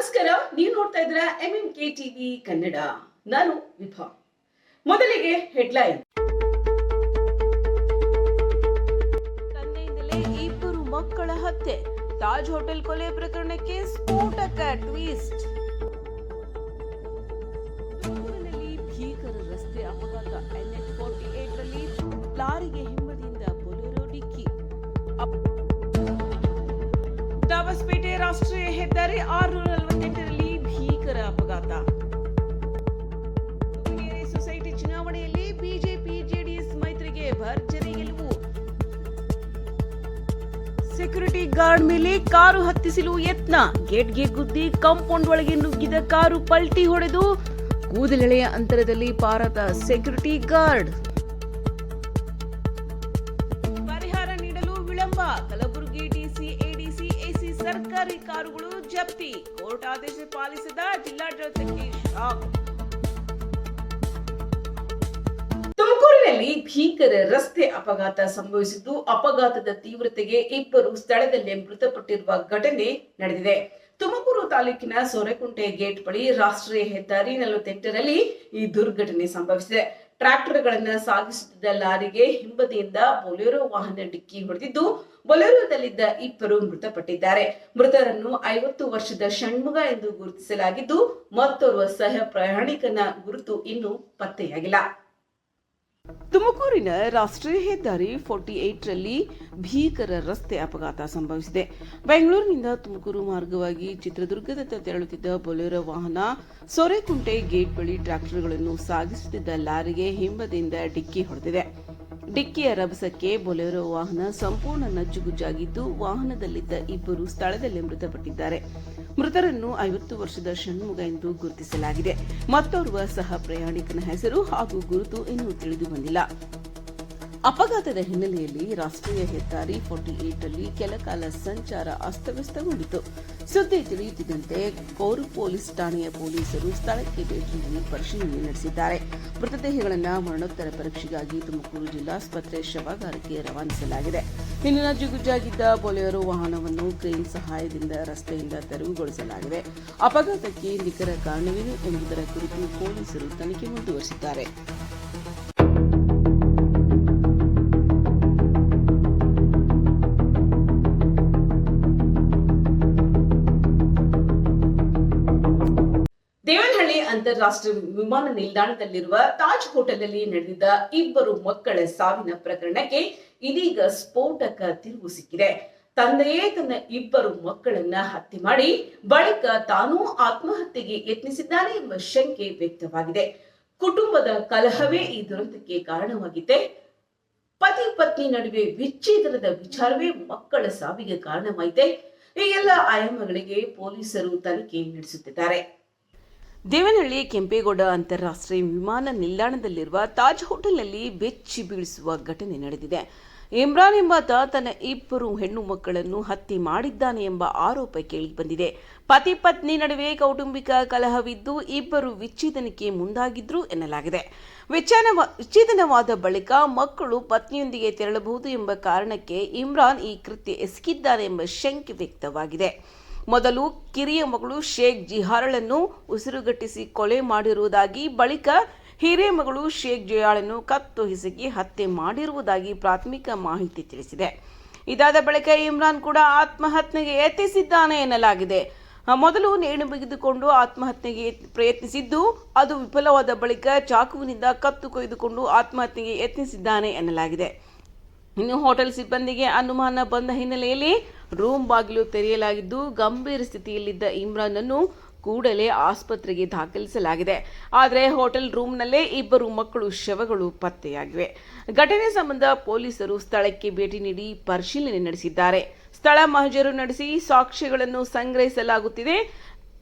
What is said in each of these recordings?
ನಮಸ್ಕಾರ, ನೀವು ನೋಡ್ತಾ ಇದ್ದೀರಾ MMK ಟಿವಿ ಕನ್ನಡ. ನಾನು ವಿಭಾ. ಮೊದಲಿಗೆ ಹೆಡ್ಲೈನ್. ತಂದೆಯಿಂದಲೇ ಇಬ್ಬರು ಮಕ್ಕಳ ಹತ್ಯೆ, ತಾಜ್ ಹೋಟೆಲ್ ಕೊಲೆ ಪ್ರಕರಣಕ್ಕೆ ಸ್ಫೋಟಕ ಟ್ವಿಸ್ಟ್. ಬೆಂಗಳೂರಿನಲ್ಲಿ ಭೀಕರ ರಸ್ತೆ ಅಪಘಾತ, NH48 ರಲ್ಲಿ ಲಾರಿಗೆ ಹಿಂಬದಿಯಿಂದ ಬೊಲೆರೋ ಡಿಕ್ಕಿ. ದಾಬಸ್ಪೇಟೆ ರಾಷ್ಟ್ರೀಯ ಹೆದ್ದಾರಿ 648 ರಲ್ಲಿ ಭೀಕರ ಅಪಘಾತ. ಸೊಸೈಟಿ ಚುನಾವಣೆಯಲ್ಲಿ ಬಿಜೆಪಿ ಜೆಡಿಎಸ್ ಮೈತ್ರಿಗೆ ಭರ್ಜರಿ ಗೆಲುವು. ಸೆಕ್ಯೂರಿಟಿ ಗಾರ್ಡ್ ಮೇಲೆ ಕಾರು ಹತ್ತಿಸಲು ಯತ್ನ, ಗೇಟ್ಗೆ ಗುದ್ದಿ ಕಾಂಪೌಂಡ್ ಒಳಗೆ ನುಗ್ಗಿದ ಕಾರು ಪಲ್ಟಿ ಹೊಡೆದು ಕೂದಲೆಳೆಯ ಅಂತರದಲ್ಲಿ ಪಾರಾದ ಸೆಕ್ಯೂರಿಟಿ ಗಾರ್ಡ್. ಪರಿಹಾರ ನೀಡಲು ವಿಳಂಬ, ಕಲಬುರಗಿ ಡಿಸಿ, ಎಡಿಸಿ, ಎಸಿ ಸರ್ಕಾರಿ ಕಾರುಗಳು ಜಪ್ತಿ. ಕೋರ್ಟ್ ಆದೇಶ ಪಾಲಿಸದ ಜಿಲ್ಲಾಡಳಿತಕ್ಕೆ ಶಾಕ್. ತುಮಕೂರಿನಲ್ಲಿ ಭೀಕರ ರಸ್ತೆ ಅಪಘಾತ ಸಂಭವಿಸಿದ್ದು, ಅಪಘಾತದ ತೀವ್ರತೆಗೆ ಇಬ್ಬರು ಸ್ಥಳದಲ್ಲೇ ಮೃತಪಟ್ಟಿರುವ ಘಟನೆ ನಡೆದಿದೆ. ತುಮಕೂರು ತಾಲೂಕಿನ ಸೊರೆಕುಂಟೆ ಗೇಟ್ ಬಳಿ ರಾಷ್ಟ್ರೀಯ ಹೆದ್ದಾರಿ 48 ರಲ್ಲಿ ಈ ದುರ್ಘಟನೆ ಸಂಭವಿಸಿದೆ. ಟ್ರ್ಯಾಕ್ಟರ್ಗಳನ್ನ ಸಾಗಿಸುತ್ತಿದ್ದ ಲಾರಿಗೆ ಹಿಂಬದಿಯಿಂದ ಬೊಲೆರೋ ವಾಹನ ಡಿಕ್ಕಿ ಹೊಡೆದಿದ್ದು, ಬೊಲೆರೋದಲ್ಲಿದ್ದ ಇಬ್ಬರು ಮೃತಪಟ್ಟಿದ್ದಾರೆ. ಮೃತರನ್ನು 50 ವರ್ಷದ ಷಣ್ಮುಗ ಎಂದು ಗುರುತಿಸಲಾಗಿದ್ದು, ಮತ್ತೋರ್ವ ಸಹ ಪ್ರಯಾಣಿಕನ ಗುರುತು ಇನ್ನೂ ಪತ್ತೆಯಾಗಿಲ್ಲ. ತುಮಕೂರಿನ ರಾಷ್ಟ್ರೀಯ ಹೆದ್ದಾರಿ 48 ರಲ್ಲಿ ಭೀಕರ ರಸ್ತೆ ಅಪಘಾತ ಸಂಭವಿಸಿದೆ. ಬೆಂಗಳೂರಿನಿಂದ ತುಮಕೂರು ಮಾರ್ಗವಾಗಿ ಚಿತ್ರದುರ್ಗದತ್ತ ತೆರಳುತ್ತಿದ್ದ ಬೊಲೆರೋ ವಾಹನ ಸೊರೆಕುಂಟೆ ಗೇಟ್ ಬಳಿ ಟ್ರ್ಯಾಕ್ಟರ್ಗಳನ್ನು ಸಾಗಿಸುತ್ತಿದ್ದ ಲಾರಿಗೆ ಹಿಂಬದಿಯಿಂದ ಡಿಕ್ಕಿ ಹೊಡೆದಿದೆ. ಡಿಕ್ಕಿಯ ರಭಸಕ್ಕೆ ಬೊಲೆರೋ ವಾಹನ ಸಂಪೂರ್ಣ ನಜ್ಜುಗುಜ್ಜಾಗಿದ್ದು, ವಾಹನದಲ್ಲಿದ್ದ ಇಬ್ಬರು ಸ್ಥಳದಲ್ಲೇ ಮೃತಪಟ್ಟಿದ್ದಾರೆ. ಮೃತರನ್ನು 50 ವರ್ಷದ ಷಣ್ಮುಗ ಎಂದು ಗುರುತಿಸಲಾಗಿದೆ. ಮತ್ತೋರ್ವ ಸಹ ಪ್ರಯಾಣಿಕನ ಹೆಸರು ಹಾಗೂ ಗುರುತು ಇನ್ನೂ ತಿಳಿದು ಬಂದಿಲ್ಲ. ಅಪಘಾತದ ಹಿನ್ನೆಲೆಯಲ್ಲಿ ರಾಷ್ಟ್ರೀಯ ಹೆದ್ದಾರಿ 48 ರಲ್ಲಿ ಕೆಲಕಾಲ ಸಂಚಾರ ಅಸ್ತವ್ಯಸ್ತಗೊಂಡಿತು. ಸುದ್ದಿ ತಿಳಿಯುತ್ತಿದ್ದಂತೆ ಕೋರು ಪೊಲೀಸ್ ಠಾಣೆಯ ಪೊಲೀಸರು ಸ್ಥಳಕ್ಕೆ ಭೇಟಿ ನೀಡಿ ಪರಿಶೀಲನೆ ನಡೆಸಿದ್ದಾರೆ. ಮೃತದೇಹಗಳನ್ನು ಮರಣೋತ್ತರ ಪರೀಕ್ಷೆಗಾಗಿ ತುಮಕೂರು ಜಿಲ್ಲಾಸ್ಪತ್ರೆ ಶವಾಗಾರಕ್ಕೆ ರವಾನಿಸಲಾಗಿದೆ. ಇನ್ನು ನಜ್ಜುಗುಜ್ಜಾಗಿದ್ದ ಬೊಲೆರೋ ವಾಹನವನ್ನು ಕ್ರೇನ್ ಸಹಾಯದಿಂದ ರಸ್ತೆಯಿಂದ ತೆರವುಗೊಳಿಸಲಾಗಿದೆ. ಅಪಘಾತಕ್ಕೆ ನಿಖರ ಕಾರಣವೇನು ಎಂಬುದರ ಕುರಿತು ಪೊಲೀಸರು ತನಿಖೆ ಮುಂದುವರೆಸಿದ್ದಾರೆ. ದೇವನಹಳ್ಳಿ ಅಂತಾರಾಷ್ಟ್ರೀಯ ವಿಮಾನ ನಿಲ್ದಾಣದಲ್ಲಿರುವ ತಾಜ್ ಹೋಟೆಲ್ನಲ್ಲಿ ನಡೆದಿದ್ದ ಇಬ್ಬರು ಮಕ್ಕಳ ಸಾವಿನ ಪ್ರಕರಣಕ್ಕೆ ಇದೀಗ ಸ್ಫೋಟಕ ತಿರುವು ಸಿಕ್ಕಿದೆ. ತಂದೆಯೇ ತನ್ನ ಇಬ್ಬರು ಮಕ್ಕಳನ್ನ ಹತ್ಯೆ ಮಾಡಿ ಬಳಿಕ ತಾನೂ ಆತ್ಮಹತ್ಯೆಗೆ ಯತ್ನಿಸಿದ್ದಾನೆ ಎಂಬ ಶಂಕೆ ವ್ಯಕ್ತವಾಗಿದೆ. ಕುಟುಂಬದ ಕಲಹವೇ ಈ ದುರಂತಕ್ಕೆ ಕಾರಣವಾಗಿತ್ತೆ. ಪತಿ ಪತ್ನಿ ನಡುವೆ ವಿಚ್ಛೇದನದ ವಿಚಾರವೇ ಮಕ್ಕಳ ಸಾವಿಗೆ ಕಾರಣವಾಯಿತೆ. ಈ ಎಲ್ಲ ಆಯಾಮಗಳಿಗೆ ಪೊಲೀಸರು ತನಿಖೆ ನಡೆಸುತ್ತಿದ್ದಾರೆ. ದೇವನಹಳ್ಳಿ ಕೆಂಪೇಗೌಡ ಅಂತಾರಾಷ್ಟ್ರೀಯ ವಿಮಾನ ನಿಲ್ದಾಣದಲ್ಲಿರುವ ತಾಜ್ ಹೋಟೆಲ್ನಲ್ಲಿ ಬೆಚ್ಚಿ ಬೀಳಿಸುವ ಘಟನೆ ನಡೆದಿದೆ. ಇಮ್ರಾನ್ ಎಂಬಾತ ತನ್ನ ಇಬ್ಬರು ಹೆಣ್ಣು ಮಕ್ಕಳನ್ನು ಹತ್ಯೆ ಮಾಡಿದ್ದಾನೆ ಎಂಬ ಆರೋಪ ಕೇಳಿಬಂದಿದೆ. ಪತಿ ಪತ್ನಿ ನಡುವೆ ಕೌಟುಂಬಿಕ ಕಲಹವಿದ್ದು ಇಬ್ಬರು ವಿಚ್ಛೇದನಕ್ಕೆ ಮುಂದಾಗಿದ್ರು ಎನ್ನಲಾಗಿದೆ. ವಿಚ್ಛೇದನವಾದ ಬಳಿಕ ಮಕ್ಕಳು ಪತ್ನಿಯೊಂದಿಗೆ ತೆರಳಬಹುದು ಎಂಬ ಕಾರಣಕ್ಕೆ ಇಮ್ರಾನ್ ಈ ಕೃತ್ಯ ಎಸಗಿದ್ದಾನೆ ಎಂಬ ಶಂಕೆ ವ್ಯಕ್ತವಾಗಿದೆ. ಮೊದಲು ಕಿರಿಯ ಮಗಳು ಶೇಖ್ ಜಿಹಾರಳನ್ನು ಉಸಿರುಗಟ್ಟಿಸಿ ಕೊಲೆ ಮಾಡಿರುವುದಾಗಿ, ಬಳಿಕ ಹಿರಿಯ ಮಗಳು ಶೇಖ್ ಜಯಾಳನ್ನು ಕತ್ತು ಹಿಸುಕಿ ಹತ್ಯೆ ಮಾಡಿರುವುದಾಗಿ ಪ್ರಾಥಮಿಕ ಮಾಹಿತಿ ತಿಳಿಸಿದೆ. ಇದಾದ ಬಳಿಕ ಇಮ್ರಾನ್ ಕೂಡ ಆತ್ಮಹತ್ಯೆಗೆ ಯತ್ನಿಸಿದ್ದಾನೆ ಎನ್ನಲಾಗಿದೆ. ಮೊದಲು ನೇಣು ಬಿಗಿದುಕೊಂಡು ಆತ್ಮಹತ್ಯೆಗೆ ಪ್ರಯತ್ನಿಸಿದ್ದು, ಅದು ವಿಫಲವಾದ ಬಳಿಕ ಚಾಕುವಿನಿಂದ ಕತ್ತು ಕೊಯ್ದುಕೊಂಡು ಆತ್ಮಹತ್ಯೆಗೆ ಯತ್ನಿಸಿದ್ದಾನೆ ಎನ್ನಲಾಗಿದೆ. ಇನ್ನು ಹೋಟೆಲ್ ಸಿಬ್ಬಂದಿಗೆ ಅನುಮಾನ ಬಂದ ಹಿನ್ನೆಲೆಯಲ್ಲಿ ರೂಮ್ ಬಾಗಿಲು ತೆರೆಯಲಾಗಿದ್ದು, ಗಂಭೀರ ಸ್ಥಿತಿಯಲ್ಲಿದ್ದ ಇಮ್ರಾನ್ ಅನ್ನು ಕೂಡಲೇ ಆಸ್ಪತ್ರೆಗೆ ದಾಖಲಿಸಲಾಗಿದೆ. ಆದರೆ ಹೋಟೆಲ್ ರೂಮ್ನಲ್ಲೇ ಇಬ್ಬರು ಮಕ್ಕಳು ಶವಗಳು ಪತ್ತೆಯಾಗಿವೆ. ಘಟನೆ ಸಂಬಂಧ ಪೊಲೀಸರು ಸ್ಥಳಕ್ಕೆ ಭೇಟಿ ನೀಡಿ ಪರಿಶೀಲನೆ ನಡೆಸಿದ್ದಾರೆ. ಸ್ಥಳ ಮಹಜರು ನಡೆಸಿ ಸಾಕ್ಷ್ಯಗಳನ್ನು ಸಂಗ್ರಹಿಸಲಾಗುತ್ತಿದೆ.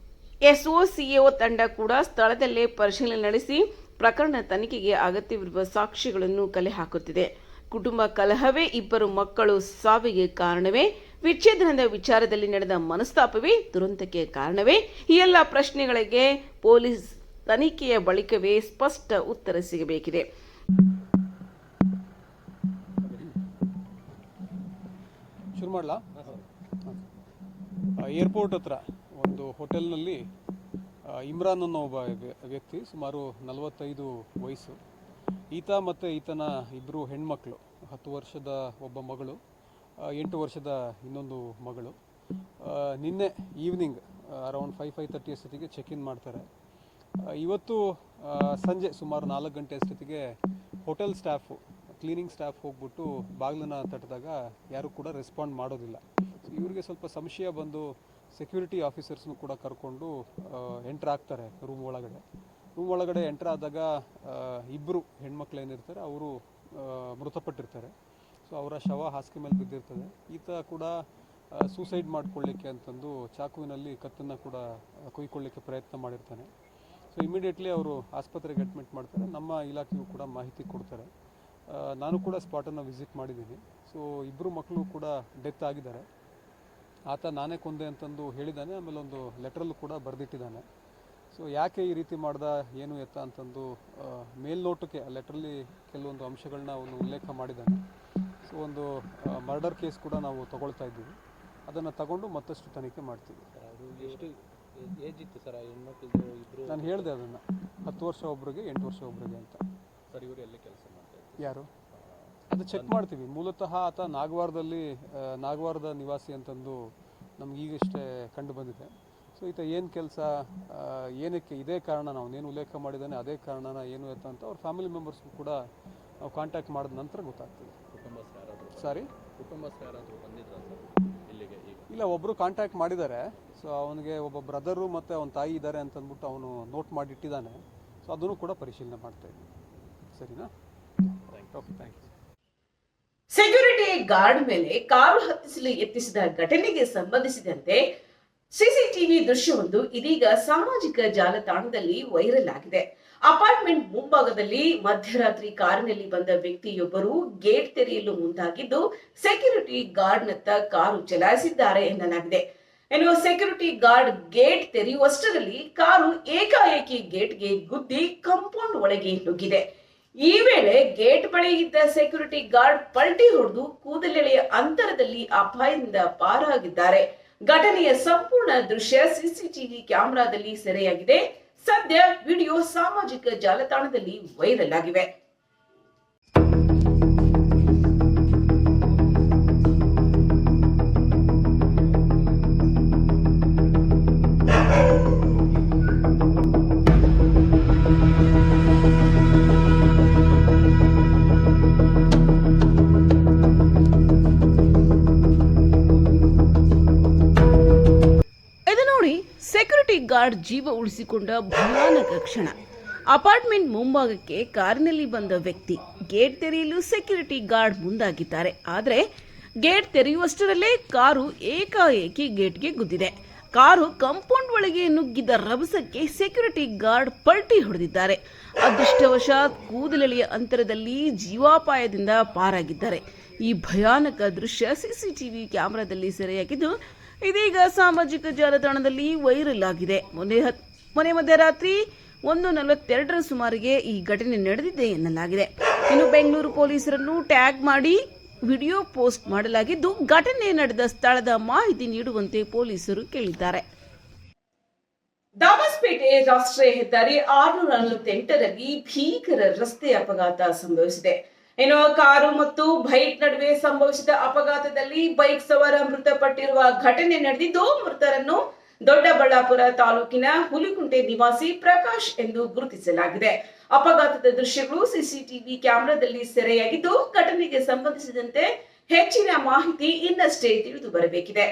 SOCO ತಂಡ ಕೂಡ ಸ್ಥಳದಲ್ಲೇ ಪರಿಶೀಲನೆ ನಡೆಸಿ ಪ್ರಕರಣ ತನಿಖೆಗೆ ಅಗತ್ಯವಿರುವ ಸಾಕ್ಷ್ಯಗಳನ್ನು ಕಲೆ ಹಾಕುತ್ತಿದೆ. ಕುಟುಂಬ ಕಲಹವೇ ಇಬ್ಬರು ಮಕ್ಕಳು ಸಾವಿಗೆ ಕಾರಣವೇ? ವಿಚ್ಛೇದನದ ವಿಚಾರದಲ್ಲಿ ನಡೆದ ಮನಸ್ತಾಪವೇ ದುರಂತಕ್ಕೆ ಕಾರಣವೇ? ಈ ಎಲ್ಲ ಪ್ರಶ್ನೆಗಳಿಗೆ ಪೊಲೀಸ್ ತನಿಖೆಯ ಬಳಿಕವೇ ಸ್ಪಷ್ಟ ಉತ್ತರ ಸಿಗಬೇಕಿದೆ. ಶುರು ಮಾಡಲಾ? ಏರ್ಪೋರ್ಟ್ ಹತ್ರ ಒಂದು ಹೋಟೆಲ್ನಲ್ಲಿ ಇಮ್ರಾನ್ ಅನ್ನೋ ಒಬ್ಬ ವ್ಯಕ್ತಿ, ಸುಮಾರು 45 ವಯಸ್ಸು. ಈತ ಮತ್ತು ಈತನ ಇಬ್ಬರು ಹೆಣ್ಮಕ್ಳು, 10 ವರ್ಷದ ಒಬ್ಬ ಮಗಳು, 8 ವರ್ಷದ ಇನ್ನೊಂದು ಮಗಳು. ನಿನ್ನೆ ಈವ್ನಿಂಗ್ ಅರೌಂಡ್ 5:30 ಅಷ್ಟೊತ್ತಿಗೆ ಚೆಕ್ ಇನ್ ಮಾಡ್ತಾರೆ. ಇವತ್ತು ಸಂಜೆ ಸುಮಾರು 4 ಗಂಟೆ ಅಷ್ಟೊತ್ತಿಗೆ ಹೋಟೆಲ್ ಸ್ಟಾಫು, ಕ್ಲೀನಿಂಗ್ ಸ್ಟಾಫ್ ಹೋಗ್ಬಿಟ್ಟು ಬಾಗಿಲನ್ನ ತಟ್ಟಿದಾಗ ಯಾರೂ ಕೂಡ ರೆಸ್ಪಾಂಡ್ ಮಾಡೋದಿಲ್ಲ. ಸೊ ಇವರಿಗೆ ಸ್ವಲ್ಪ ಸಂಶಯ ಬಂದು ಸೆಕ್ಯೂರಿಟಿ ಆಫೀಸರ್ಸ್ನು ಕೂಡ ಕರ್ಕೊಂಡು ಎಂಟ್ರ್ ಆಗ್ತಾರೆ ರೂಮ್ ಒಳಗಡೆ ಎಂಟ್ರ್ ಆದಾಗ ಇಬ್ಬರು ಹೆಣ್ಮಕ್ಳು ಏನಿರ್ತಾರೆ ಅವರು ಮೃತಪಟ್ಟಿರ್ತಾರೆ. ಸೊ ಅವರ ಶವ ಹಾಸಿಗೆ ಮೇಲೆ ಬಿದ್ದಿರ್ತದೆ. ಈತ ಕೂಡ ಸೂಸೈಡ್ ಮಾಡ್ಕೊಳ್ಳಿಕ್ಕೆ ಅಂತಂದು ಚಾಕುವಿನಲ್ಲಿ ಕತ್ತನ್ನು ಕೂಡ ಕೊಯ್ಕೊಳ್ಳಿಕ್ಕೆ ಪ್ರಯತ್ನ ಮಾಡಿರ್ತಾನೆ. ಸೊ ಇಮಿಡಿಯೇಟ್ಲಿ ಅವರು ಆಸ್ಪತ್ರೆಗೆ ಅಡ್ಮಿಟ್ ಮಾಡ್ತಾರೆ. ನಮ್ಮ ಇಲಾಖೆಗೂ ಕೂಡ ಮಾಹಿತಿ ಕೊಡ್ತಾರೆ. ನಾನು ಕೂಡ ಸ್ಪಾಟನ್ನು ವಿಸಿಟ್ ಮಾಡಿದ್ದೀನಿ. ಸೊ ಇಬ್ಬರು ಮಕ್ಕಳು ಕೂಡ ಡೆತ್ ಆಗಿದ್ದಾರೆ. ಆತ ನಾನೇ ಕೊಂದೆ ಅಂತಂದು ಹೇಳಿದ್ದಾನೆ. ಆಮೇಲೆ ಒಂದು ಲೆಟ್ರಲ್ಲೂ ಕೂಡ ಬರೆದಿಟ್ಟಿದ್ದಾನೆ. ಸೊ ಯಾಕೆ ಈ ರೀತಿ ಮಾಡ್ದ, ಏನು ಎತ್ತ ಅಂತಂದು ಮೇಲ್ನೋಟಕ್ಕೆ ಆ ಲೆಟ್ರಲ್ಲಿ ಕೆಲವೊಂದು ಅಂಶಗಳನ್ನ ಅವನು ಉಲ್ಲೇಖ ಮಾಡಿದ್ದಾನೆ. ಸೊ ಒಂದು ಮರ್ಡರ್ ಕೇಸ್ ಕೂಡ ನಾವು ತಗೊಳ್ತಾ ಇದ್ದೀವಿ. ಅದನ್ನು ತಗೊಂಡು ಮತ್ತಷ್ಟು ತನಿಖೆ ಮಾಡ್ತೀವಿ. ಎಷ್ಟು ಏಜ್ ಇತ್ತು ಸರ್ ಹೆಣ್ಮಕ್ಳದ್ದು? ಇಬ್ಬರು ನಾನು ಹೇಳಿದೆ ಅದನ್ನು, 10 ವರ್ಷ ಒಬ್ರಿಗೆ, 8 ವರ್ಷ ಒಬ್ರಿಗೆ ಅಂತ. ಸರ್ ಇವರು ಎಲ್ಲಿ ಕೆಲಸ ಮಾಡ್ತಾರೆ? ಯಾರು ಅದು ಚೆಕ್ ಮಾಡ್ತೀವಿ. ಮೂಲತಃ ಆತ ನಾಗವಾರದ ನಿವಾಸಿ ಅಂತಂದು ನಮ್ಗೆ ಈಗಷ್ಟೇ ಕಂಡು ಬಂದಿದೆ. ಸೊ ಈತ ಏನು ಕೆಲಸ, ಏನಕ್ಕೆ, ಇದೇ ಕಾರಣ ಅವನೇನು ಉಲ್ಲೇಖ ಮಾಡಿದ್ದಾನೆ ಅದೇ ಕಾರಣನ ಏನು ಎತ್ತ ಅಂತ ಅವ್ರ ಫ್ಯಾಮಿಲಿ ಮೆಂಬರ್ಸ್ಗೂ ಕೂಡ ನಾವು ಕಾಂಟ್ಯಾಕ್ಟ್ ಮಾಡಿದ ನಂತರ ಗೊತ್ತಾಗ್ತದೆ. ಕುಟುಂಬಸ್ಥರು ಯಾರಾದರೂ ಬಂದಿದ್ರ ಸರ್ ಇಲ್ಲಿಗೆ? ಇಲ್ಲ, ಒಬ್ಬರು ಕಾಂಟ್ಯಾಕ್ಟ್ ಮಾಡಿದ್ದಾರೆ. ಸೊ ಅವನಿಗೆ ಒಬ್ಬ ಬ್ರದರು ಮತ್ತು ಅವನ ತಾಯಿ ಇದ್ದಾರೆ ಅಂತಂದ್ಬಿಟ್ಟು ಅವನು ನೋಟ್ ಮಾಡಿಟ್ಟಿದ್ದಾನೆ. ಸೊ ಅದನ್ನು ಕೂಡ ಪರಿಶೀಲನೆ ಮಾಡ್ತಾ ಇದ್ದೀವಿ. ಸರಿನಾ? Okay, thank you. Security guard ಮೇಲೆ ಕಾರು ಹತ್ತಿಸಲು ಯತ್ನಿಸಿದ ಘಟನೆಗೆ ಸಂಬಂಧಿಸಿದಂತೆ ಸಿಸಿಟಿವಿ ದೃಶ್ಯವೊಂದು ಇದೀಗ ಸಾಮಾಜಿಕ ಜಾಲತಾಣದಲ್ಲಿ ವೈರಲ್ ಆಗಿದೆ. ಅಪಾರ್ಟ್ಮೆಂಟ್ ಮುಂಭಾಗದಲ್ಲಿ ಮಧ್ಯರಾತ್ರಿ ಕಾರಿನಲ್ಲಿ ಬಂದ ವ್ಯಕ್ತಿಯೊಬ್ಬರು ಗೇಟ್ ತೆರೆಯಲು ಮುಂದಾಗಿದ್ದು ಸೆಕ್ಯೂರಿಟಿ ಗಾರ್ಡ್ನತ್ತ ಕಾರು ಚಲಾಯಿಸಿದ್ದಾರೆ ಎನ್ನಲಾಗಿದೆ. ಇನ್ನು ಸೆಕ್ಯೂರಿಟಿ ಗಾರ್ಡ್ ಗೇಟ್ ತೆರೆಯುವಷ್ಟರಲ್ಲಿ ಕಾರು ಏಕಾಏಕಿ ಗೇಟ್ಗೆ ಗುದ್ದಿ ಕಾಂಪೌಂಡ್ ಒಳಗೆ ನುಗ್ಗಿದೆ. ಈ ವೇಳೆ ಗೇಟ್ ಬಳಿ ಇದ್ದ ಸೆಕ್ಯೂರಿಟಿ ಗಾರ್ಡ್ ಪಲ್ಟಿ ಹೊಡೆದು ಕೂದಲೆಳೆಯ ಅಂತರದಲ್ಲಿ ಅಪಾಯದಿಂದ ಪಾರಾಗಿದ್ದಾರೆ. ಘಟನೆಯ ಸಂಪೂರ್ಣ ದೃಶ್ಯ ಸಿಸಿಟಿವಿ ಕ್ಯಾಮೆರಾದಲ್ಲಿ ಸೆರೆಯಾಗಿದೆ. ಸದ್ಯ ವಿಡಿಯೋ ಸಾಮಾಜಿಕ ಜಾಲತಾಣದಲ್ಲಿ ವೈರಲ್ ಆಗಿವೆ. ಸೆಕ್ಯೂರಿಟಿ ಗಾರ್ಡ್ ಜೀವ ಉಳಿಸಿಕೊಂಡ ಭಯಾನಕ ಕ್ಷಣ. ಅಪಾರ್ಟ್ಮೆಂಟ್ ಮುಂಭಾಗಕ್ಕೆ ಕಾರಿನಲ್ಲಿ ಬಂದ ವ್ಯಕ್ತಿ ಗೇಟ್ ತೆರೆಯಲು ಸೆಕ್ಯೂರಿಟಿ ಗಾರ್ಡ್ ಮುಂದಾಗಿದ್ದಾರೆ. ಆದರೆ ಗೇಟ್ ತೆರೆಯುವಷ್ಟರಲ್ಲೇ ಕಾರು ಏಕಾಏಕಿ ಗೇಟ್ಗೆ ಗುದ್ದಿದೆ. ಕಾರು ಕಾಂಪೌಂಡ್ ಒಳಗೆ ನುಗ್ಗಿದ ರಭಸಕ್ಕೆ ಸೆಕ್ಯೂರಿಟಿ ಗಾರ್ಡ್ ಪಲ್ಟಿ ಹೊಡೆದಿದ್ದಾರೆ. ಅದೃಷ್ಟವಶಾತ್ ಕೂದಲೆಳೆಯ ಅಂತರದಲ್ಲಿ ಜೀವಾಪಾಯದಿಂದ ಪಾರಾಗಿದ್ದಾರೆ. ಈ ಭಯಾನಕ ದೃಶ್ಯ ಸಿಸಿಟಿವಿ ಕ್ಯಾಮೆರಾದಲ್ಲಿ ಸೆರೆಯಾಗಿದ್ದು ಇದೀಗ ಸಾಮಾಜಿಕ ಜಾಲತಾಣದಲ್ಲಿ ವೈರಲ್ ಆಗಿದೆ. ಮೊನ್ನೆ ಮಧ್ಯರಾತ್ರಿ 1:42 ಸುಮಾರಿಗೆ ಈ ಘಟನೆ ನಡೆದಿದೆ ಎನ್ನಲಾಗಿದೆ. ಇನ್ನು ಬೆಂಗಳೂರು ಪೊಲೀಸರನ್ನು ಟ್ಯಾಗ್ ಮಾಡಿ ವಿಡಿಯೋ ಪೋಸ್ಟ್ ಮಾಡಲಾಗಿದ್ದು ಘಟನೆ ನಡೆದ ಸ್ಥಳದ ಮಾಹಿತಿ ನೀಡುವಂತೆ ಪೊಲೀಸರು ಕೇಳಿದ್ದಾರೆ. ದಾಬಸ್ಪೇಟೆ ರಾಷ್ಟ್ರೀಯ ಹೆದ್ದಾರಿ 648ರಲ್ಲಿ ಭೀಕರ ರಸ್ತೆ ಅಪಘಾತ ಸಂಭವಿಸಿದೆ. ಇನ್ನು ಕಾರು ಮತ್ತು ಬೈಕ್ ನಡುವೆ ಸಂಭವಿಸಿದ ಅಪಘಾತದಲ್ಲಿ ಬೈಕ್ ಸವಾರ ಮೃತಪಟ್ಟಿರುವ ಘಟನೆ ನಡೆದಿದ್ದು ಮೃತರನ್ನು ದೊಡ್ಡಬಳ್ಳಾಪುರ ತಾಲೂಕಿನ ಹುಲಿಕುಂಟೆ ನಿವಾಸಿ ಪ್ರಕಾಶ್ ಎಂದು ಗುರುತಿಸಲಾಗಿದೆ. ಅಪಘಾತದ ದೃಶ್ಯಗಳು ಸಿಸಿಟಿವಿ ಕ್ಯಾಮೆರಾದಲ್ಲಿ ಸೆರೆಯಾಗಿದ್ದು ಘಟನೆಗೆ ಸಂಬಂಧಿಸಿದಂತೆ ಹೆಚ್ಚಿನ ಮಾಹಿತಿ ಇನ್ನಷ್ಟೇ ತಿಳಿದು ಬರಬೇಕಿದೆ.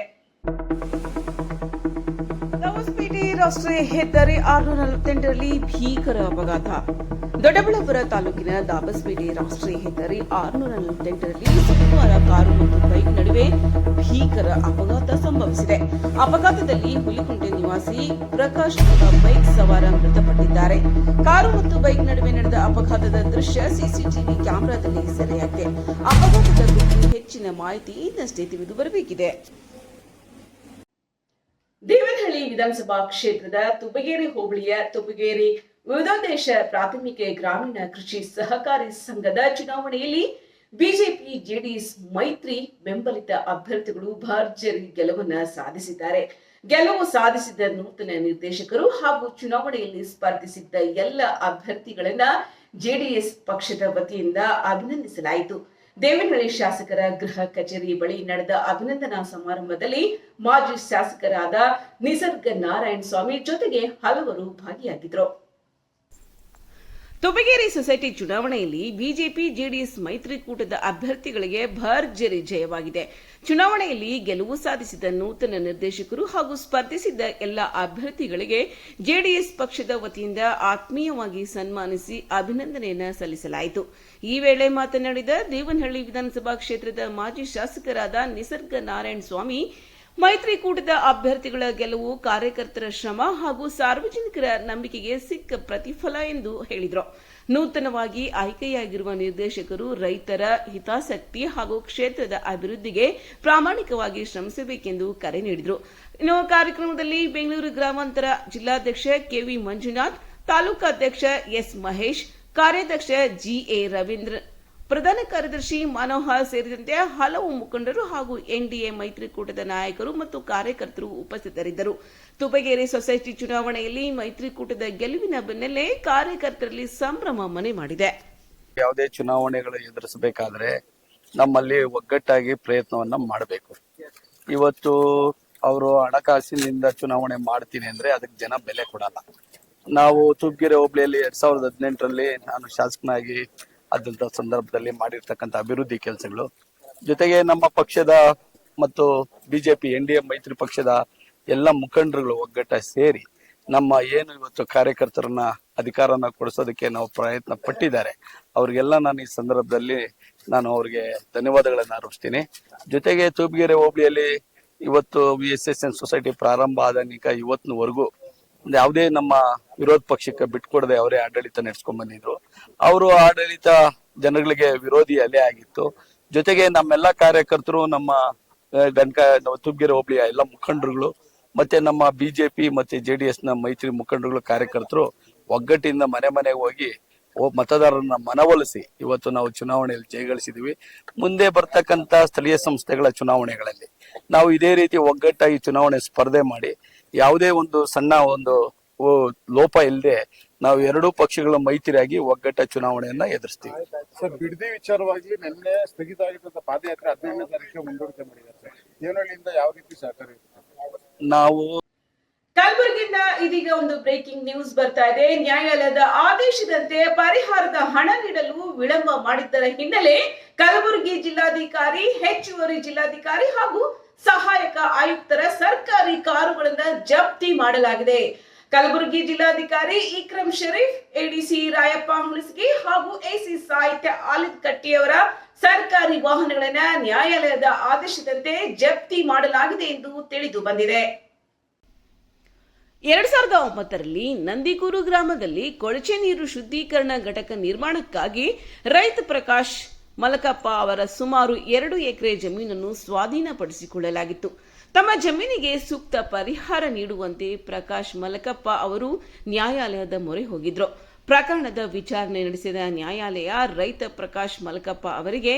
ದಾಬಸ್ಪೇಟೆ ರಾಷ್ಟ್ರೀಯ ಹೆದ್ದಾರಿ 648ರಲ್ಲಿ ಭೀಕರ ಅಪಘಾತ. ದೊಡ್ಡಬಳ್ಳಾಪುರ ತಾಲೂಕಿನ ದಾಬಸ್ಪೇಟೆ ರಾಷ್ಟ್ರೀಯ ಹೆದ್ದಾರಿ 648ರಲ್ಲಿ ಶುಕ್ರವಾರ ಕಾರು ಮತ್ತು ಬೈಕ್ ನಡುವೆ ಭೀಕರ ಅಪಘಾತ ಸಂಭವಿಸಿದೆ. ಅಪಘಾತದಲ್ಲಿ ಹುಲಿಕುಂಟೆ ನಿವಾಸಿ ಪ್ರಕಾಶ್ ಎಂಬ ಬೈಕ್ ಸವಾರ ಮೃತಪಟ್ಟಿದ್ದಾರೆ. ಕಾರು ಮತ್ತು ಬೈಕ್ ನಡುವೆ ನಡೆದ ಅಪಘಾತದ ದೃಶ್ಯ ಸಿಸಿಟಿವಿ ಕ್ಯಾಮೆರಾದಲ್ಲಿ ಸೆರೆಯಾಗಿದೆ. ಅಪಘಾತದ ಕುರಿತು ಹೆಚ್ಚಿನ ಮಾಹಿತಿ ಇನ್ನಷ್ಟೇ ತಿಳಿದು ಬರಬೇಕಿದೆ. ದೇವನಹಳ್ಳಿ ವಿಧಾನಸಭಾ ಕ್ಷೇತ್ರದ ತುಬಗೇರಿ ಹೋಬಳಿಯ ತುಬಗೇರಿ ವಿವಿಧೋದ್ದೇಶ ಪ್ರಾಥಮಿಕ ಗ್ರಾಮೀಣ ಕೃಷಿ ಸಹಕಾರಿ ಸಂಘದ ಚುನಾವಣೆಯಲ್ಲಿ ಬಿಜೆಪಿ ಜೆಡಿಎಸ್ ಮೈತ್ರಿ ಬೆಂಬಲಿತ ಅಭ್ಯರ್ಥಿಗಳು ಭರ್ಜರಿ ಗೆಲುವನ್ನು ಸಾಧಿಸಿದ್ದಾರೆ. ಗೆಲುವು ಸಾಧಿಸಿದ ನೂತನ ನಿರ್ದೇಶಕರು ಹಾಗೂ ಚುನಾವಣೆಯಲ್ಲಿ ಸ್ಪರ್ಧಿಸಿದ್ದ ಎಲ್ಲ ಅಭ್ಯರ್ಥಿಗಳನ್ನ ಜೆಡಿಎಸ್ ಪಕ್ಷದ ವತಿಯಿಂದ ಅಭಿನಂದಿಸಲಾಯಿತು. ದೇವನಹಳ್ಳಿ ಶಾಸಕರ ಗೃಹ ಕಚೇರಿ ಬಳಿ ನಡೆದ ಅಭಿನಂದನಾ ಸಮಾರಂಭದಲ್ಲಿ ಮಾಜಿ ಶಾಸಕರಾದ ನಿಸರ್ಗ ನಾರಾಯಣ ಸ್ವಾಮಿ ಜೊತೆಗೆ ಹಲವರು ಭಾಗಿಯಾಗಿದ್ದರು. ತುಬಗೇರಿ ಸೊಸೈಟಿ ಚುನಾವಣೆಯಲ್ಲಿ ಬಿಜೆಪಿ ಜೆಡಿಎಸ್ ಮೈತ್ರಿಕೂಟದ ಅಭ್ಯರ್ಥಿಗಳಿಗೆ ಭರ್ಜರಿ ಜಯವಾಗಿದೆ. ಚುನಾವಣೆಯಲ್ಲಿ ಗೆಲುವು ಸಾಧಿಸಿದ ನೂತನ ನಿರ್ದೇಶಕರು ಹಾಗೂ ಸ್ಪರ್ಧಿಸಿದ್ದ ಎಲ್ಲ ಅಭ್ಯರ್ಥಿಗಳಿಗೆ ಜೆಡಿಎಸ್ ಪಕ್ಷದ ವತಿಯಿಂದ ಆತ್ಮೀಯವಾಗಿ ಸನ್ಮಾನಿಸಿ ಅಭಿನಂದನೆಯನ್ನು ಸಲ್ಲಿಸಲಾಯಿತು. ಈ ವೇಳೆ ಮಾತನಾಡಿದ ದೇವನಹಳ್ಳಿ ವಿಧಾನಸಭಾ ಕ್ಷೇತ್ರದ ಮಾಜಿ ಶಾಸಕರಾದ ನಿಸರ್ಗ ನಾರಾಯಣ ಸ್ವಾಮಿ, ಮೈತ್ರಿಕೂಟದ ಅಭ್ಯರ್ಥಿಗಳ ಗೆಲುವು ಕಾರ್ಯಕರ್ತರ ಶ್ರಮ ಹಾಗೂ ಸಾರ್ವಜನಿಕರ ನಂಬಿಕೆಗೆ ಸಿಕ್ಕ ಪ್ರತಿಫಲ ಎಂದು ಹೇಳಿದರು. ನೂತನವಾಗಿ ಆಯ್ಕೆಯಾಗಿರುವ ನಿರ್ದೇಶಕರು ರೈತರ ಹಿತಾಸಕ್ತಿ ಹಾಗೂ ಕ್ಷೇತ್ರದ ಅಭಿವೃದ್ಧಿಗೆ ಪ್ರಾಮಾಣಿಕವಾಗಿ ಶ್ರಮಿಸಬೇಕೆಂದು ಕರೆ ನೀಡಿದರು. ಇನ್ನು ಕಾರ್ಯಕ್ರಮದಲ್ಲಿ ಬೆಂಗಳೂರು ಗ್ರಾಮಾಂತರ ಜಿಲ್ಲಾಧ್ಯಕ್ಷ ಕೆವಿ ಮಂಜುನಾಥ್, ತಾಲೂಕಾಧ್ಯಕ್ಷ ಎಸ್ ಮಹೇಶ್, ಕಾರ್ಯಾಧ್ಯಕ್ಷ ಜಿಎ ರವೀಂದ್ರ, ಪ್ರಧಾನ ಕಾರ್ಯದರ್ಶಿ ಮನೋಹರ್ ಸೇರಿದಂತೆ ಹಲವು ಮುಖಂಡರು ಹಾಗೂ ಎನ್ಡಿಎ ಮೈತ್ರಿಕೂಟದ ನಾಯಕರು ಮತ್ತು ಕಾರ್ಯಕರ್ತರು ಉಪಸ್ಥಿತರಿದ್ದರು. ತುಬಗೇರಿ ಸೊಸೈಟಿ ಚುನಾವಣೆಯಲ್ಲಿ ಮೈತ್ರಿಕೂಟದ ಗೆಲುವಿನ ಬೆನ್ನಲ್ಲೇ ಕಾರ್ಯಕರ್ತರಲ್ಲಿ ಸಂಭ್ರಮ ಮನೆ ಮಾಡಿದೆ. ಯಾವುದೇ ಚುನಾವಣೆಗಳು ಎದುರಿಸಬೇಕಾದ್ರೆ ನಮ್ಮಲ್ಲಿ ಒಗ್ಗಟ್ಟಾಗಿ ಪ್ರಯತ್ನವನ್ನ ಮಾಡಬೇಕು. ಇವತ್ತು ಅವರು ಹಣಕಾಸಿನಿಂದ ಚುನಾವಣೆ ಮಾಡ್ತೀನಿ ಅಂದ್ರೆ ಅದಕ್ಕೆ ಜನ ಬೆಲೆ ಕೊಡಲ್ಲ. ನಾವು ತುಬಗೇರಿ ಹೋಬಳಿಯಲ್ಲಿ 2018ರಲ್ಲಿ ನಾನು ಶಾಸಕನಾಗಿ ಆದಂತ ಸಂದರ್ಭದಲ್ಲಿ ಮಾಡಿರ್ತಕ್ಕಂಥ ಅಭಿವೃದ್ಧಿ ಕೆಲಸಗಳು ಜೊತೆಗೆ ನಮ್ಮ ಪಕ್ಷದ ಮತ್ತು ಬಿಜೆಪಿ ಎನ್ಡಿಎ ಮೈತ್ರಿ ಪಕ್ಷದ ಎಲ್ಲ ಮುಖಂಡರುಗಳು ಒಗ್ಗಟ್ಟ ಸೇರಿ ನಮ್ಮ ಏನು ಇವತ್ತು ಕಾರ್ಯಕರ್ತರನ್ನ ಅಧಿಕಾರನ ಕೊಡಿಸೋದಕ್ಕೆ ನಾವು ಪ್ರಯತ್ನ ಪಟ್ಟಿದ್ದಾರೆ. ಅವ್ರಿಗೆಲ್ಲ ನಾನು ಈ ಸಂದರ್ಭದಲ್ಲಿ ಅವ್ರಿಗೆ ಧನ್ಯವಾದಗಳನ್ನ ಅರ್ಪಿಸ್ತೀನಿ. ಜೊತೆಗೆ ತುಬಗೇರಿ ಹೋಬಳಿಯಲ್ಲಿ ಇವತ್ತು VSSN ಸೊಸೈಟಿ ಪ್ರಾರಂಭ ಆದಾನಿಕ ಇವತ್ತಿನವರೆಗೂ ಯಾವುದೇ ನಮ್ಮ ವಿರೋಧ ಪಕ್ಷಕ್ಕೆ ಬಿಟ್ಕೊಡದೆ ಅವರೇ ಆಡಳಿತ ನಡೆಸ್ಕೊಂಡ್ ಬಂದಿದ್ರು. ಅವರು ಆಡಳಿತ ಜನಗಳಿಗೆ ವಿರೋಧಿ ಅಲೆ ಆಗಿತ್ತು. ಜೊತೆಗೆ ನಮ್ಮೆಲ್ಲ ಕಾರ್ಯಕರ್ತರು, ನಮ್ಮ ತುಬಗೇರಿ ಹೋಬಳಿಯ ಎಲ್ಲ ಮುಖಂಡರುಗಳು ಮತ್ತೆ ನಮ್ಮ ಬಿಜೆಪಿ ಮತ್ತೆ JDS ನ ಮೈತ್ರಿ ಮುಖಂಡರುಗಳು, ಕಾರ್ಯಕರ್ತರು ಒಗ್ಗಟ್ಟಿಂದ ಮನೆ ಮನೆಗೆ ಹೋಗಿ ಮತದಾರರನ್ನ ಮನವೊಲಿಸಿ ಇವತ್ತು ನಾವು ಚುನಾವಣೆಯಲ್ಲಿ ಜಯಗಳಿಸಿದ್ವಿ. ಮುಂದೆ ಬರ್ತಕ್ಕಂತ ಸ್ಥಳೀಯ ಸಂಸ್ಥೆಗಳ ಚುನಾವಣೆಗಳಲ್ಲಿ ನಾವು ಇದೇ ರೀತಿ ಒಗ್ಗಟ್ಟಾಗಿ ಚುನಾವಣೆ ಸ್ಪರ್ಧೆ ಮಾಡಿ ಯಾವುದೇ ಒಂದು ಸಣ್ಣ ಒಂದು ಲೋಪ ಇಲ್ಲದೆ ನಾವು ಎರಡೂ ಪಕ್ಷಗಳ ಮೈತ್ರಿಯಾಗಿ ಒಗ್ಗಟ್ಟ ಚುನಾವಣೆಯನ್ನ ಎದುರಿಸ್ತೀವಿ. ಸರ್, ಬಿಡದಿ ವಿಚಾರವಾಗಿ ನಿನ್ನೆ ಸ್ಥಗಿತ ಆಗಿದ್ದ ಪಾದಯಾತ್ರೆ 15ನೇ ತಾರೀಕಿಗೆ ಮುಂದೂಡಿಕೆ ಮಾಡಿದ್ದಾರೆ ಸರ್. ದೇವನಹಳ್ಳಿಯಿಂದ ಯಾವ ರೀತಿ ಸಹಕಾರ ನಾವು ಕಲಬುರಗಿಯಿಂದ ಇದೀಗ ಒಂದು ಬ್ರೇಕಿಂಗ್ ನ್ಯೂಸ್ ಬರ್ತಾ ಇದೆ. ನ್ಯಾಯಾಲಯದ ಆದೇಶದಂತೆ ಪರಿಹಾರದ ಹಣ ನೀಡಲು ವಿಳಂಬ ಮಾಡಿದ್ದರ ಹಿನ್ನೆಲೆ ಕಲಬುರಗಿ ಜಿಲ್ಲಾಧಿಕಾರಿ, ಹೆಚ್ಚುವರಿ ಜಿಲ್ಲಾಧಿಕಾರಿ ಹಾಗೂ ಸಹಾಯಕ ಆಯುಕ್ತರ ಸರ್ಕಾರಿ ಕಾರುಗಳನ್ನು ಜಪ್ತಿ ಮಾಡಲಾಗಿದೆ. ಕಲಬುರಗಿ ಜಿಲ್ಲಾಧಿಕಾರಿ ಇಕ್ರಮ್ ಶರೀಫ್, ಎಡಿಸಿ ರಾಯಪ್ಪ ಹುಣಸಗಿ ಹಾಗೂ ಎಸಿ ಸಾಹಿತ್ಯ ಆಲಿದ್ ಕಟ್ಟಿಯವರ ಸರ್ಕಾರಿ ವಾಹನಗಳನ್ನ ನ್ಯಾಯಾಲಯದ ಆದೇಶದಂತೆ ಜಪ್ತಿ ಮಾಡಲಾಗಿದೆ ಎಂದು ತಿಳಿದು ಬಂದಿದೆ. 2009ರಲ್ಲಿ ನಂದಿಕೂರು ಗ್ರಾಮದಲ್ಲಿ ಕೊಳಚೆ ನೀರು ಶುದ್ಧೀಕರಣ ಘಟಕ ನಿರ್ಮಾಣಕ್ಕಾಗಿ ರೈತ ಪ್ರಕಾಶ್ ಮಲಕಪ್ಪ ಅವರ ಸುಮಾರು 2 ಎಕರೆ ಜಮೀನನ್ನು ಸ್ವಾಧೀನಪಡಿಸಿಕೊಳ್ಳಲಾಗಿತ್ತು. ತಮ್ಮ ಜಮೀನಿಗೆ ಸೂಕ್ತ ಪರಿಹಾರ ನೀಡುವಂತೆ ಪ್ರಕಾಶ್ ಮಲಕಪ್ಪ ಅವರು ನ್ಯಾಯಾಲಯದ ಮೊರೆ ಹೋಗಿದ್ರು. ಪ್ರಕರಣದ ವಿಚಾರಣೆ ನಡೆಸಿದ ನ್ಯಾಯಾಲಯ ರೈತ ಪ್ರಕಾಶ್ ಮಲಕಪ್ಪ ಅವರಿಗೆ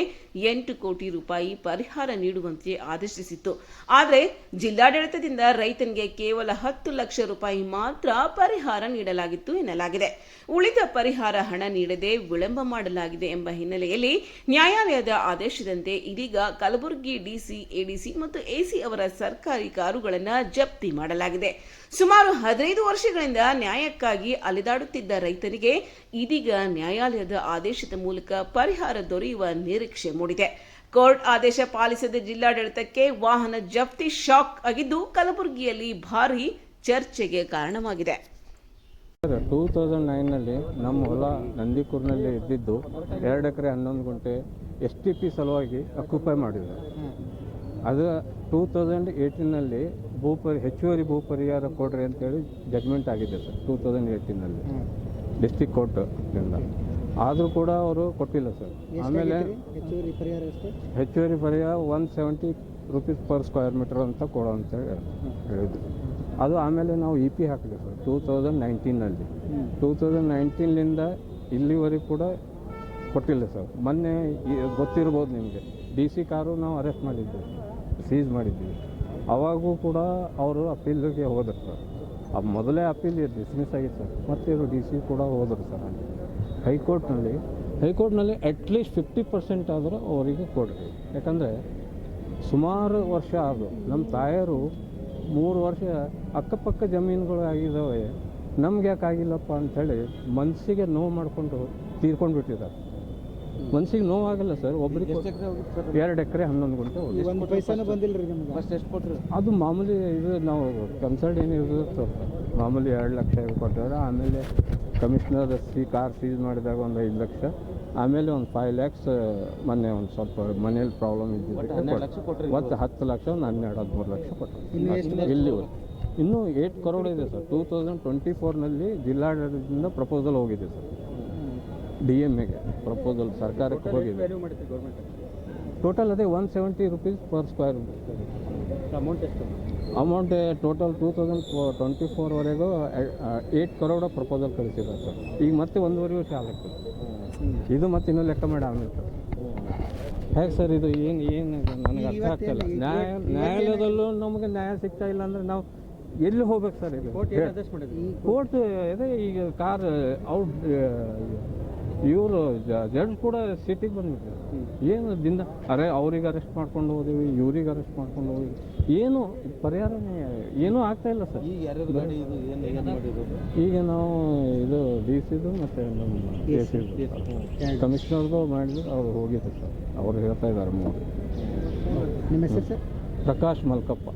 8 ಕೋಟಿ ರೂಪಾಯಿ ಪರಿಹಾರ ನೀಡುವಂತೆ ಆದೇಶಿಸಿತ್ತು. ಆದರೆ ಜಿಲ್ಲಾಡಳಿತದಿಂದ ರೈತನಿಗೆ ಕೇವಲ 10 ಲಕ್ಷ ರೂಪಾಯಿ ಮಾತ್ರ ಪರಿಹಾರ ನೀಡಲಾಗಿತ್ತು ಎನ್ನಲಾಗಿದೆ. ಉಳಿದ ಪರಿಹಾರ ಹಣ ನೀಡದೆ ವಿಳಂಬ ಮಾಡಲಾಗಿದೆ ಎಂಬ ಹಿನ್ನೆಲೆಯಲ್ಲಿ ನ್ಯಾಯಾಲಯದ ಆದೇಶದಂತೆ ಇದೀಗ ಕಲಬುರಗಿ ಡಿಸಿ, ಎಡಿಸಿ ಮತ್ತು ಎಸಿ ಅವರ ಸರ್ಕಾರಿ ಕಾರುಗಳನ್ನು ಜಪ್ತಿ ಮಾಡಲಾಗಿದೆ. ಸುಮಾರು 15 ವರ್ಷಗಳಿಂದ ನ್ಯಾಯಕ್ಕಾಗಿ ಅಲೆದಾಡುತ್ತಿದ್ದ ರೈತರಿಗೆ ಇದೀಗ ನ್ಯಾಯಾಲಯದ ಆದೇಶದ ಮೂಲಕ ಪರಿಹಾರ ದೊರೆಯುವ ನಿರೀಕ್ಷೆ ಮೂಡಿದೆ. ಕೋರ್ಟ್ ಆದೇಶ ಪಾಲಿಸದ ಜಿಲ್ಲಾಡಳಿತಕ್ಕೆ ವಾಹನ ಜಪ್ತಿ ಶಾಕ್ ಆಗಿದ್ದು ಕಲಬುರಗಿಯಲ್ಲಿ ಭಾರೀ ಚರ್ಚೆಗೆ ಕಾರಣವಾಗಿದೆ. 2009ನಲ್ಲಿ ನಮ್ಮ ಹೊಲ ನಂದಿಕೂರಿನಲ್ಲಿ ಇದ್ದಿದ್ದು 2 ಎಕರೆ 11 ಗುಂಟೆ STP ಸಲುವಾಗಿ ಅಕ್ಯುಪೈ ಮಾಡಿದ್ರು. ಅದು 2018ನಲ್ಲಿ ಹೆಚ್ಚುವರಿ ಭೂ ಪರಿಹಾರ ಕೊಡ್ರಿ ಅಂತೇಳಿ ಜಡ್ಮೆಂಟ್ ಆಗಿದೆ ಸರ್. 2018ನಲ್ಲಿ ಡಿಸ್ಟ್ರಿಕ್ಟ್ ಕೋರ್ಟಿಂದ. ಆದರೂ ಕೂಡ ಅವರು ಕೊಟ್ಟಿಲ್ಲ ಸರ್. ಆಮೇಲೆ ಹೆಚ್ಚುವರಿ ಪರಿಹಾರ 170 ರೂಪೀಸ್ ಪರ್ ಸ್ಕ್ವೇರ್ ಮೀಟರ್ ಅಂತ ಕೊಡೋ ಅಂತೇಳಿ ಹೇಳಿದ್ರು. ಅದು ಆಮೇಲೆ ನಾವು EP ಹಾಕಿದೆ ಸರ್ 2019ನಲ್ಲಿ. 2019ಲಿಂದ ಇಲ್ಲಿವರೆಗೂ ಕೂಡ ಕೊಟ್ಟಿಲ್ಲ ಸರ್. ಮೊನ್ನೆ ಗೊತ್ತಿರ್ಬೋದು ನಿಮಗೆ, DC ಕಾರು ನಾವು ಅರೆಸ್ಟ್ ಮಾಡಿದ್ವಿ, ಸೀಸ್ ಮಾಡಿದ್ವಿ. ಅವಾಗೂ ಕೂಡ ಅವರು ಅಪೀಲ್ಗೆ ಹೋದರು ಸರ್. ಮೊದಲೇ ಅಪೀಲ್ ಡಿಸ್ಮಿಸ್ ಆಗಿತ್ತು ಸರ್. ಮತ್ತು ಇವರು ಡಿ ಸಿ ಕೂಡ ಹೋದರು ಸರ್ ಅಲ್ಲಿ ಹೈಕೋರ್ಟ್ನಲ್ಲಿ ಅಟ್ಲೀಸ್ಟ್ 50% ಆದರೂ ಅವರಿಗೆ ಕೊಡ್ರಿ. ಯಾಕಂದರೆ ಸುಮಾರು ವರ್ಷ ಆದವು. ನಮ್ಮ ತಾಯರು 3 ವರ್ಷ ಅಕ್ಕಪಕ್ಕ ಜಮೀನುಗಳು ಆಗಿದ್ದಾವೆ, ನಮ್ಗೆ ಯಾಕೆ ಆಗಿಲ್ಲಪ್ಪ ಅಂಥೇಳಿ ಮನಸ್ಸಿಗೆ ನೋವು ಮಾಡಿಕೊಂಡು ತೀರ್ಕೊಂಡು ಬಿಟ್ಟಿದ್ದಾರೆ. ಮನಸ್ಸಿಗೆ ನೋವಾಗಲ್ಲ ಸರ್. ಒಬ್ಬರಿಗೆ 2 ಎಕರೆ 11 ಗುಂಟೆ ಹೋಗಿ ಪೈಸಾನು ಬಂದಿಲ್ಲ ರೀ ನಿಮ್ಗೆ. ಫಸ್ಟ್ ಎಷ್ಟು ಕೊಟ್ಟರು? ಅದು ಮಾಮೂಲಿ ಇದು ನಾವು ಕನ್ಸಲ್ಟ್ ಏನಿರುತ್ತೆ ಮಾಮೂಲಿ 2 ಲಕ್ಷ ಕೊಟ್ಟಿದ್ದಾರೆ. ಆಮೇಲೆ ಕಮಿಷನರ್ ಕಾರ್ ಸೀಸ್ ಮಾಡಿದಾಗ ಒಂದು 5 ಲಕ್ಷ, ಆಮೇಲೆ ಒಂದು 5 ಲ್ಯಾಕ್ಸ್ ಮೊನ್ನೆ ಒಂದು ಸ್ವಲ್ಪ ಮನೇಲಿ ಪ್ರಾಬ್ಲಮ್ ಇದ್ದಿದ್ದಕ್ಕೆ ಮತ್ತು 10 ಲಕ್ಷ, ಒಂದು 12-13 ಲಕ್ಷ ಕೊಟ್ಟರು. ಇಲ್ಲಿವರೆಗೆ ಇನ್ನೂ 8 crore ಇದೆ ಸರ್. 2024ನಲ್ಲಿ ಜಿಲ್ಲಾಡಳಿತದಿಂದ ಪ್ರಪೋಸಲ್ ಹೋಗಿದೆ ಸರ್. DMAಗೆ ಪ್ರಪೋಸಲ್ ಸರ್ಕಾರಕ್ಕೆ ಹೋಗಿದೆ. ಟೋಟಲ್ ಅದೇ 170 rupees ಪರ್ ಸ್ಕ್ವೇರ್. ಅಮೌಂಟ್ ಎಷ್ಟು? ಅಮೌಂಟ್ ಟೋಟಲ್ 2024ವರೆಗೂ 8 crore ಪ್ರಪೋಸಲ್ ಕಳಿಸಿದ್ದಾರೆ ಸರ್. ಈಗ ಮತ್ತೆ 1.5 ವರ್ಷ ಆಗತ್ತೆ. ಇದು ಮತ್ತೆ ಇನ್ನೂ ಲೆಕ್ಕ ಮಾಡಿ ಆಮೇಲೆ ಸರ್ ಹೇಗೆ ಸರ್ ಇದು ಏನು ನನಗೆ ಅರ್ಥ ಆಗ್ತಾಯಿಲ್ಲ. ನ್ಯಾಯಾಲಯದಲ್ಲೂ ನಮಗೆ ನ್ಯಾಯ ಸಿಗ್ತಾ ಇಲ್ಲ ಅಂದರೆ ನಾವು ಎಲ್ಲಿ ಹೋಗ್ಬೇಕು ಸರ್? ಇದು ಕೋರ್ಟ್ ಇದೆ. ಈಗ ಕಾರ್ ಔಟ್ ಇವರು ಜಡ್ಜ್ ಕೂಡ ಸಿಟಿಗೆ ಬಂದ್ಬಿಟ್ಟಿದ್ದಾರೆ. ಏನು ದಿನ ಅವ್ರಿಗೆ ಅರೆಸ್ಟ್ ಮಾಡ್ಕೊಂಡು ಹೋದೀವಿ, ಇವ್ರಿಗೆ ಅರೆಸ್ಟ್ ಮಾಡ್ಕೊಂಡು ಹೋಗಿವಿ, ಏನು ಪರಿಹಾರನೇ ಏನೂ ಆಗ್ತಾಯಿಲ್ಲ ಸರ್. ಈಗ ಯಾರ್ಯಾರು ಗಾಡಿ ಇದು ಏನು ಮಾಡಿರೋದು? ಈಗ ನಾವು ಇದು DC ಮತ್ತು ನಮ್ಮ AC ಕಮಿಷನರ್ದು ಮಾಡಿದ್ರು. ಅವ್ರು ಹೋಗಿದ್ರು ಸರ್. ಅವ್ರು ಹೇಳ್ತಾ ಇದ್ದಾರೆ 3. ನಿಮ್ಮ ಹೆಸರು ಸರ್? ಪ್ರಕಾಶ್ ಮಲ್ಕಪ್ಪ.